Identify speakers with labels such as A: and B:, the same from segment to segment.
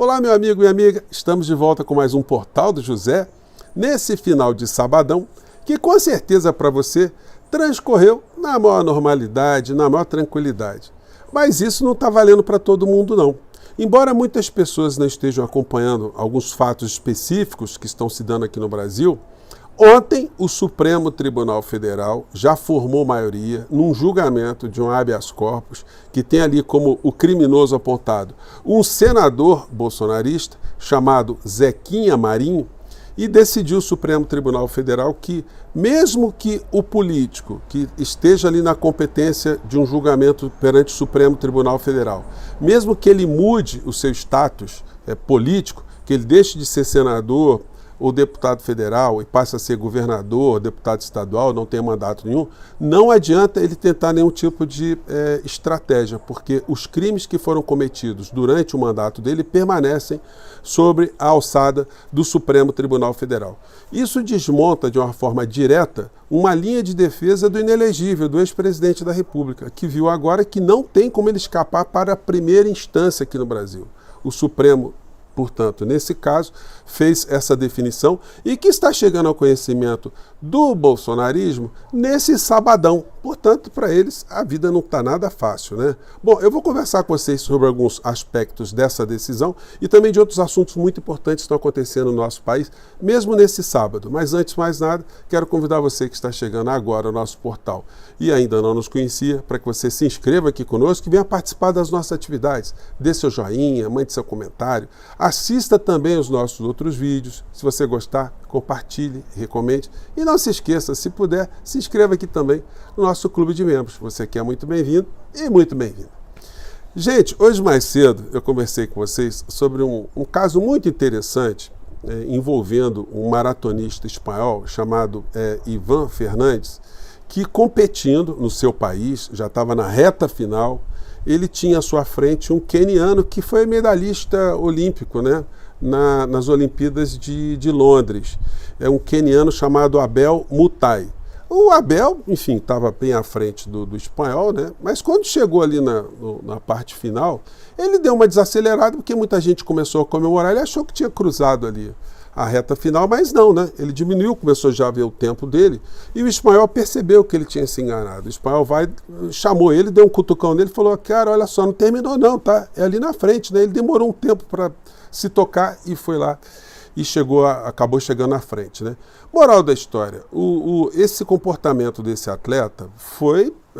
A: Olá, meu amigo e amiga, estamos de volta com mais um Portal do José, nesse final de sabadão, que com certeza para você transcorreu na maior normalidade, na maior tranquilidade. Mas isso não está valendo para todo mundo, não. Embora muitas pessoas não estejam acompanhando alguns fatos específicos que estão se dando aqui no Brasil, ontem o Supremo Tribunal Federal já formou maioria num julgamento de um habeas corpus que tem ali como o criminoso apontado um senador bolsonarista chamado Zequinha Marinho, e decidiu o Supremo Tribunal Federal que, mesmo que o político que esteja ali na competência de um julgamento perante o Supremo Tribunal Federal, mesmo que ele mude o seu status político, que ele deixe de ser senador ou deputado federal e passe a ser governador, deputado estadual, não tenha mandato nenhum, não adianta ele tentar nenhum tipo de estratégia, porque os crimes que foram cometidos durante o mandato dele permanecem sobre a alçada do Supremo Tribunal Federal. Isso desmonta de uma forma direta uma linha de defesa do inelegível, do ex-presidente da República, que viu agora que não tem como ele escapar para a primeira instância aqui no Brasil. O Supremo, portanto, nesse caso, fez essa definição e que está chegando ao conhecimento do bolsonarismo nesse sabadão. Portanto, para eles, a vida não está nada fácil, né? Bom, eu vou conversar com vocês sobre alguns aspectos dessa decisão e também de outros assuntos muito importantes que estão acontecendo no nosso país, mesmo nesse sábado. Mas antes de mais nada, quero convidar você que está chegando agora ao nosso portal e ainda não nos conhecia, para que você se inscreva aqui conosco e venha participar das nossas atividades. Dê seu joinha, mande seu comentário, assista também os nossos outros vídeos. Se você gostar, compartilhe, recomende. E não se esqueça, se puder, se inscreva aqui também no nosso clube de membros. Você que é muito bem-vindo e muito bem-vindo. Gente, hoje mais cedo eu conversei com vocês sobre um caso muito interessante envolvendo um maratonista espanhol chamado Iván Fernández, que competindo no seu país, já estava na reta final, ele tinha à sua frente um queniano que foi medalhista olímpico, né? Nas Olimpíadas de Londres. É um queniano chamado Abel Mutai. O Abel, enfim, estava bem à frente do espanhol, né? Mas quando chegou ali na parte final, ele deu uma desacelerada, porque muita gente começou a comemorar, ele achou que tinha cruzado ali a reta final, mas não, né? Ele diminuiu, começou já a ver o tempo dele, e o espanhol percebeu que ele tinha se enganado. O espanhol chamou ele, deu um cutucão nele e falou: cara, olha só, não terminou não, tá? É ali na frente, né? Ele demorou um tempo para se tocar e foi lá e acabou chegando na frente, né? Moral da história, esse comportamento desse atleta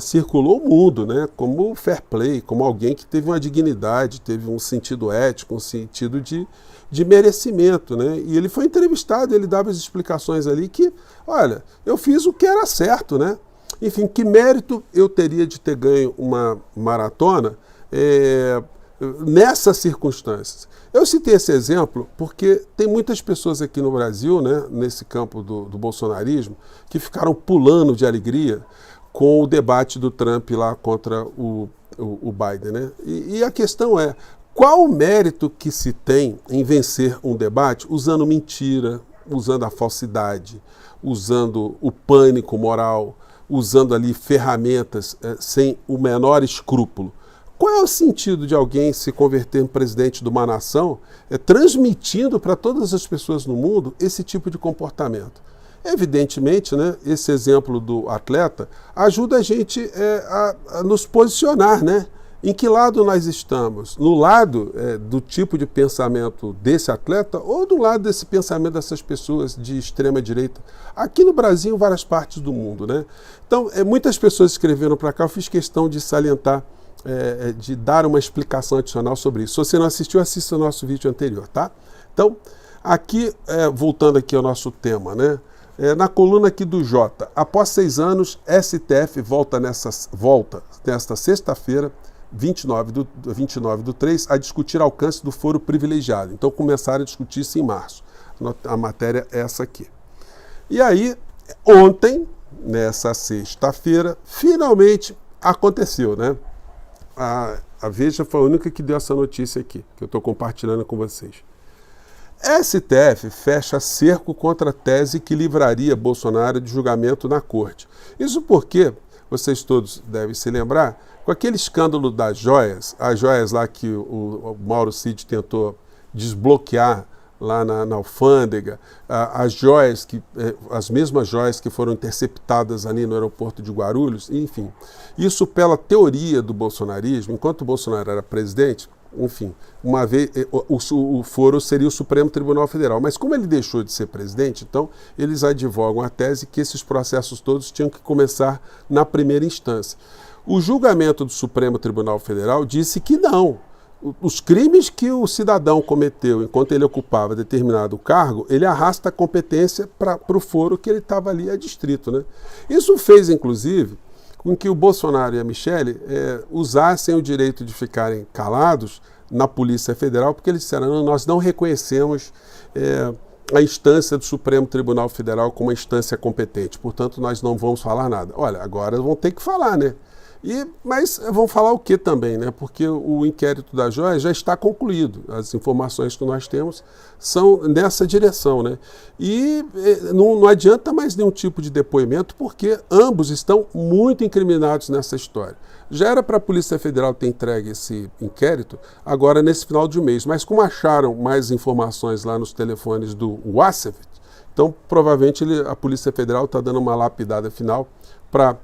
A: circulou o mundo, né? Como fair play, como alguém que teve uma dignidade, teve um sentido ético, um sentido de merecimento, né? E ele foi entrevistado, ele dava as explicações ali que, olha, eu fiz o que era certo, né? Enfim, que mérito eu teria de ter ganho uma maratona nessas circunstâncias? Eu citei esse exemplo porque tem muitas pessoas aqui no Brasil, né, nesse campo do bolsonarismo, que ficaram pulando de alegria com o debate do Trump lá contra o Biden, né? E a questão é, qual o mérito que se tem em vencer um debate usando mentira, usando a falsidade, usando o pânico moral, usando ali ferramentas sem o menor escrúpulo? Qual é o sentido de alguém se converter em presidente de uma nação transmitindo para todas as pessoas no mundo esse tipo de comportamento? Evidentemente, né, esse exemplo do atleta ajuda a gente a nos posicionar, né? Em que lado nós estamos? No lado do tipo de pensamento desse atleta ou do lado desse pensamento dessas pessoas de extrema direita? Aqui no Brasil, em várias partes do mundo, né? Então, muitas pessoas escreveram para cá, eu fiz questão de salientar, de dar uma explicação adicional sobre isso. Se você não assistiu, assista o nosso vídeo anterior, tá? Então, aqui, voltando aqui ao nosso tema, né? Na coluna aqui do Jota, após 6 anos, STF volta nesta sexta-feira, 29 do 3, a discutir alcance do foro privilegiado. Então, começaram a discutir isso em março. A matéria é essa aqui. E aí, ontem, nessa sexta-feira, finalmente aconteceu, né? A Veja foi a única que deu essa notícia aqui, que eu estou compartilhando com vocês. STF fecha cerco contra a tese que livraria Bolsonaro de julgamento na corte. Isso porque, vocês todos devem se lembrar, com aquele escândalo das joias, as joias lá que o Mauro Cid tentou desbloquear lá na alfândega, as joias, as mesmas joias que foram interceptadas ali no aeroporto de Guarulhos, enfim. Isso pela teoria do bolsonarismo, enquanto o Bolsonaro era presidente, enfim, uma vez o foro seria o Supremo Tribunal Federal. Mas como ele deixou de ser presidente, então eles advogam a tese que esses processos todos tinham que começar na primeira instância. O julgamento do Supremo Tribunal Federal disse que não. Os crimes que o cidadão cometeu enquanto ele ocupava determinado cargo, ele arrasta a competência para o foro que ele estava ali adstrito, né? Isso fez, inclusive, com que o Bolsonaro e a Michelle usassem o direito de ficarem calados na Polícia Federal, porque eles disseram, não, nós não reconhecemos a instância do Supremo Tribunal Federal como uma instância competente, portanto nós não vamos falar nada. Olha, agora vão ter que falar, né? Mas vão falar o que também, né? Porque o inquérito da joia já está concluído. As informações que nós temos são nessa direção, né? E não adianta mais nenhum tipo de depoimento, porque ambos estão muito incriminados nessa história. Já era para a Polícia Federal ter entregue esse inquérito agora nesse final de mês, mas como acharam mais informações lá nos telefones do Wassef, então provavelmente a Polícia Federal está dando uma lapidada final para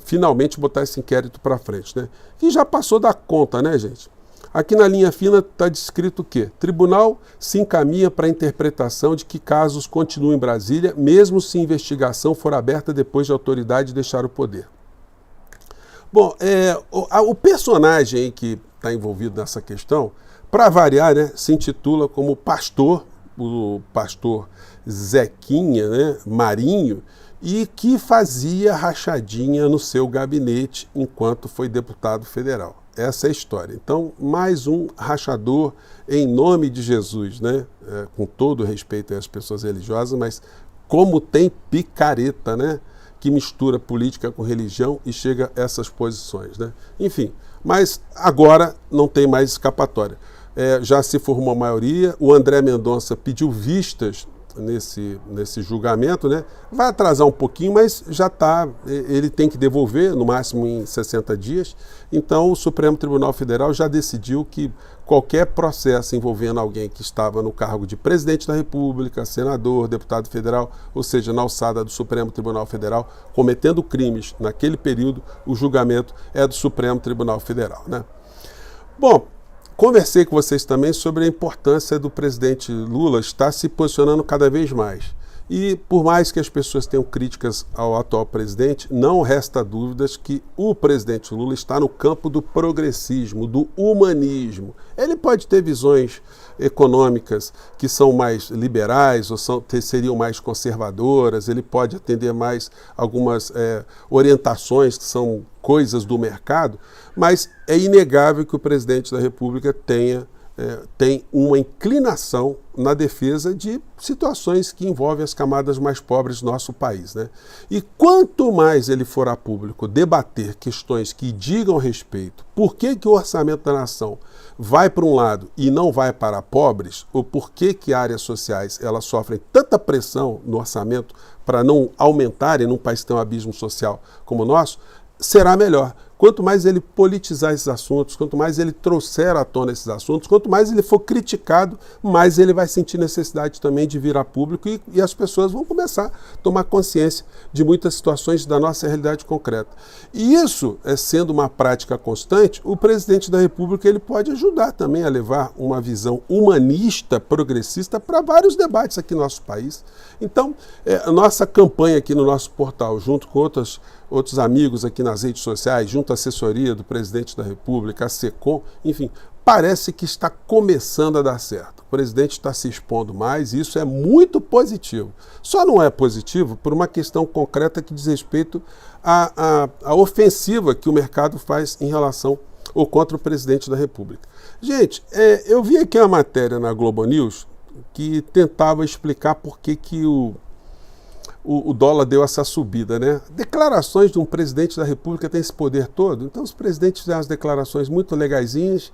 A: finalmente botar esse inquérito para frente, né? E já passou da conta, né, gente? Aqui na linha fina está descrito o quê? Tribunal se encaminha para a interpretação de que casos continuam em Brasília, mesmo se investigação for aberta depois de a autoridade deixar o poder. Bom, o personagem que está envolvido nessa questão, para variar, né, se intitula como pastor, o pastor Zequinha, né, Marinho, e que fazia rachadinha no seu gabinete enquanto foi deputado federal. Essa é a história. Então, mais um rachador em nome de Jesus, né? Com todo respeito às pessoas religiosas, mas como tem picareta, né? Que mistura política com religião e chega a essas posições, né? Enfim, mas agora não tem mais escapatória. Já se formou a maioria, o André Mendonça pediu vistas nesse julgamento, né? Vai atrasar um pouquinho, mas já está, ele tem que devolver, no máximo em 60 dias. Então o Supremo Tribunal Federal já decidiu que qualquer processo envolvendo alguém que estava no cargo de presidente da República, senador, deputado federal, ou seja, na alçada do Supremo Tribunal Federal, cometendo crimes naquele período, o julgamento é do Supremo Tribunal Federal, né? Bom, conversei com vocês também sobre a importância do presidente Lula estar se posicionando cada vez mais. E por mais que as pessoas tenham críticas ao atual presidente, não resta dúvidas que o presidente Lula está no campo do progressismo, do humanismo. Ele pode ter visões econômicas que são mais liberais ou seriam mais conservadoras, ele pode atender mais algumas orientações que são coisas do mercado, mas é inegável que o presidente da República tem uma inclinação na defesa de situações que envolvem as camadas mais pobres do nosso país, né? E quanto mais ele for a público debater questões que digam respeito, por que o orçamento da nação vai para um lado e não vai para pobres, ou por que áreas sociais elas sofrem tanta pressão no orçamento para não aumentarem num país que tem um abismo social como o nosso, será melhor. Quanto mais ele politizar esses assuntos, quanto mais ele trouxer à tona esses assuntos, quanto mais ele for criticado, mais ele vai sentir necessidade também de vir a público e as pessoas vão começar a tomar consciência de muitas situações da nossa realidade concreta. E isso, sendo uma prática constante, o presidente da República ele pode ajudar também a levar uma visão humanista, progressista para vários debates aqui no nosso país. Então, a nossa campanha aqui no nosso portal, junto com outros amigos aqui nas redes sociais, junto à assessoria do presidente da República, a SECOM, enfim, parece que está começando a dar certo. O presidente está se expondo mais e isso é muito positivo. Só não é positivo por uma questão concreta que diz respeito à ofensiva que o mercado faz em relação ou contra o presidente da República. Gente, eu vi aqui uma matéria na Globo News que tentava explicar por que o dólar deu essa subida, né? Declarações de um presidente da República tem esse poder todo. Então os presidentes fizeram as declarações muito legaisinhas,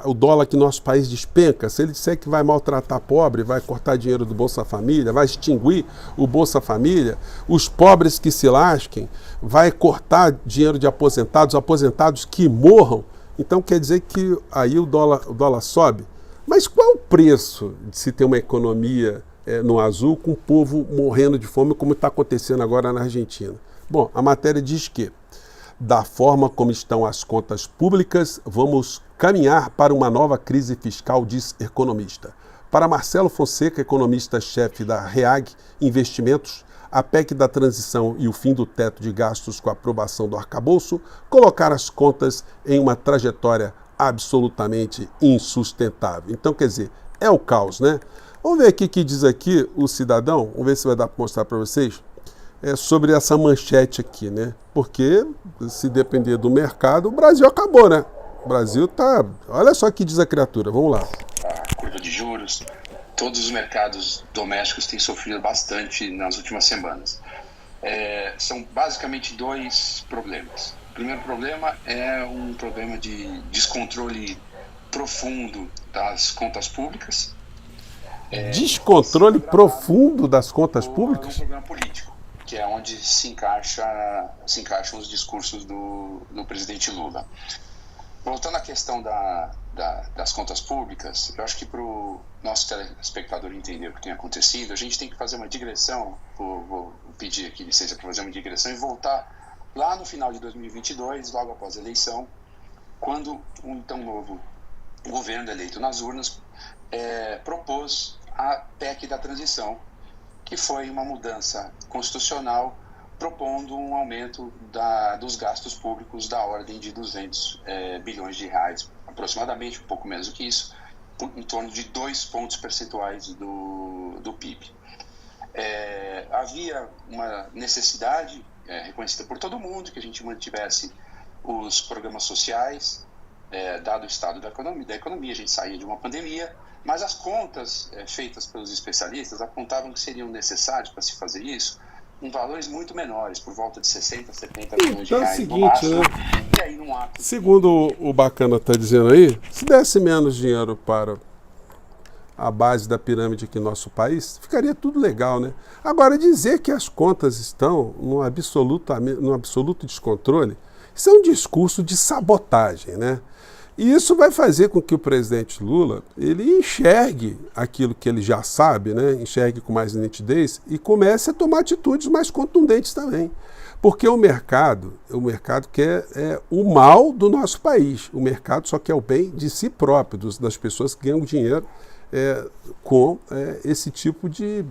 A: o dólar que nosso país despenca, se ele disser que vai maltratar pobre, vai cortar dinheiro do Bolsa Família, vai extinguir o Bolsa Família, os pobres que se lasquem, vai cortar dinheiro de aposentados que morram, então quer dizer que aí o dólar sobe. Mas qual o preço de se ter uma economia no azul com o povo morrendo de fome, como está acontecendo agora na Argentina? Bom, a matéria diz que, da forma como estão as contas públicas, vamos caminhar para uma nova crise fiscal, diz economista. Para Marcelo Fonseca, economista-chefe da REAG Investimentos, a PEC da transição e o fim do teto de gastos com a aprovação do arcabouço colocaram as contas em uma trajetória absolutamente insustentável. Então, quer dizer, é o caos, né? Vamos ver aqui o que diz aqui o cidadão, vamos ver se vai dar para mostrar para vocês, sobre essa manchete aqui, né? Porque, se depender do mercado, o Brasil acabou, né? O Brasil tá... Olha só o que diz a criatura, vamos lá.
B: A curva de juros, todos os mercados domésticos têm sofrido bastante nas últimas semanas. São basicamente dois problemas. O primeiro problema é um problema de descontrole profundo das contas públicas.
A: Descontrole profundo das contas públicas?
B: É um problema político, que é onde se encaixam os discursos do presidente Lula. Voltando à questão das contas públicas, eu acho que para o nosso telespectador entender o que tem acontecido, a gente tem que fazer uma digressão, vou pedir aqui licença para fazer uma digressão e voltar lá no final de 2022, logo após a eleição, quando um então novo governo eleito nas urnas propôs a PEC da transição, que foi uma mudança constitucional propondo um aumento dos gastos públicos da ordem de 200 bilhões de reais, aproximadamente, um pouco menos do que isso, em torno de 2 pontos percentuais do PIB. Havia uma necessidade reconhecida por todo mundo que a gente mantivesse os programas sociais, dado o estado da economia, a gente saía de uma pandemia, mas as contas feitas pelos especialistas apontavam que seriam necessários para se fazer isso valores muito menores, por volta de 60, 70 milhões de reais.
A: Seguinte,
B: no máximo,
A: né?
B: E aí, num ato...
A: Segundo o Bacana está dizendo aí, se desse menos dinheiro para a base da pirâmide aqui no nosso país, ficaria tudo legal, né? Agora, dizer que as contas estão num absoluto descontrole, isso é um discurso de sabotagem, né? E isso vai fazer com que o presidente Lula ele enxergue aquilo que ele já sabe, né? Enxergue com mais nitidez e comece a tomar atitudes mais contundentes também. Porque o mercado quer o mal do nosso país. O mercado só quer o bem de si próprio, das pessoas que ganham dinheiro com esse tipo de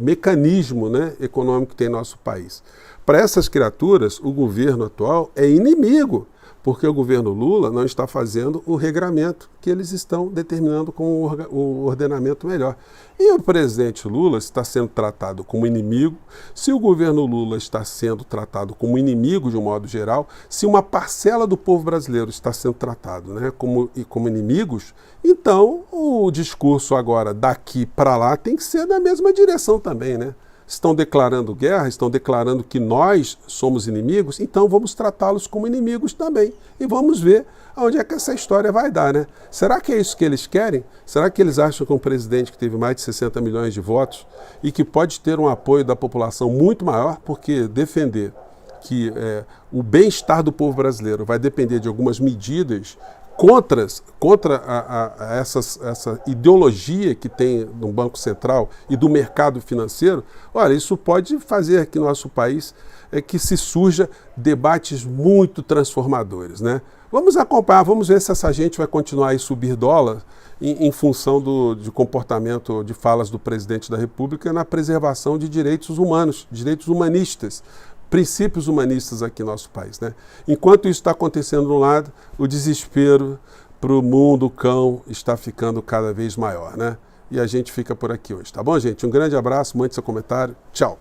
A: mecanismo, né, econômico que tem no nosso país. Para essas criaturas, o governo atual é inimigo, porque o governo Lula não está fazendo o regramento que eles estão determinando como o ordenamento melhor. E o presidente Lula está sendo tratado como inimigo. Se o governo Lula está sendo tratado como inimigo de um modo geral, se uma parcela do povo brasileiro está sendo tratado, né, como inimigos, então o discurso agora daqui para lá tem que ser na mesma direção também, né? Estão declarando guerra, estão declarando que nós somos inimigos, então vamos tratá-los como inimigos também. E vamos ver aonde é que essa história vai dar, né? Será que é isso que eles querem? Será que eles acham que um presidente que teve mais de 60 milhões de votos e que pode ter um apoio da população muito maior, porque defender que o bem-estar do povo brasileiro vai depender de algumas medidas contra essa ideologia que tem no Banco Central e do mercado financeiro, olha, isso pode fazer aqui no nosso país que se surja debates muito transformadores, né? Vamos acompanhar, vamos ver se essa gente vai continuar a subir dólar em função de comportamento, de falas do presidente da República na preservação de direitos humanos, direitos humanistas, princípios humanistas aqui no nosso país, né? Enquanto isso está acontecendo de um lado, o desespero para o mundo cão está ficando cada vez maior, né? E a gente fica por aqui hoje, tá bom, gente? Um grande abraço, mande seu comentário, tchau!